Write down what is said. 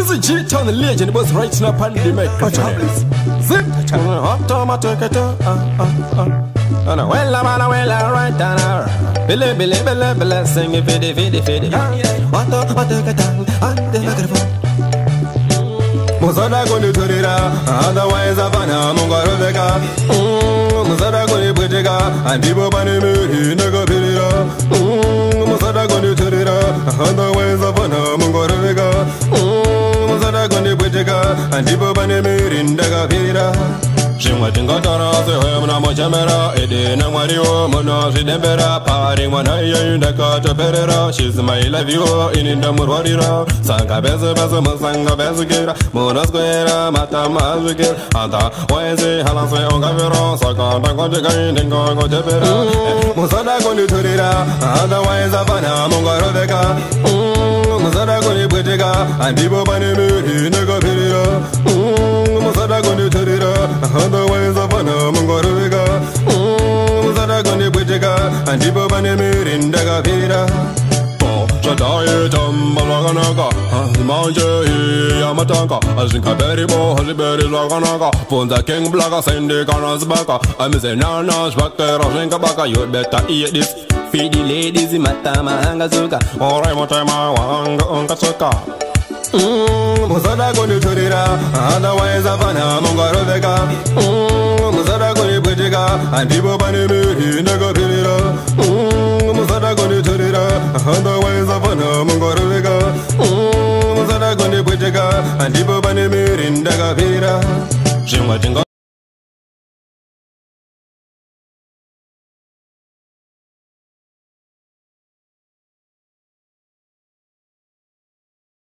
is a cheat on the legend was right now pandemic. Zip automatic and a well right down. Billy sing it fiddy. What the Musada goni turira, otherwise Avana Mungaroveka. Musada goni Butega, and people Banemu, Nago Pirira. Musada goni turira, otherwise Avana Mungaroveka. Musada goni Butega, and people Banemu, Indaga Pirira. Shimwatingotara, the Homana Jamera, Edina Mario, Mono, Sidembera, Pari, Manaya, the Kata Perera. She's my love you in the Murwarira, Sanka Beza, Sanga Bezagera, Monasquera, Matama, Anta, Wese, Halase, Ongavero, Saka, Tangoja, and Gongo Jepera, Musada Goni Turira, otherwise Avana, Mongaroveka, Musada Goni Butega, and people Banemu, Nago Pirira, Musada Goni Turira, otherwise Avana, Mongaroveka, Musada Goni Butega, and people Banemu, Indaga Pira. Shadai Tambalaganaga, Manja, Yamatanga, Azinkaberibo, Hosiberi Laganaga, Ponza King Blaga, Sandy Kanasbaka. I'm saying, Nana, Spaka, Rosenkabaka, you better eat this. Feed the ladies in Matama, Hangazuka, or I'm a time I Ungasaka. Musada Goni Turira, otherwise Avana, Mongaroveka. Musada Goni Butega, and people Banemu, Nago Pirira. Musada Goni Turira, otherwise Avana, Mongaroveka. Musada Goni Butega, and people Banemu, Indaga Pira.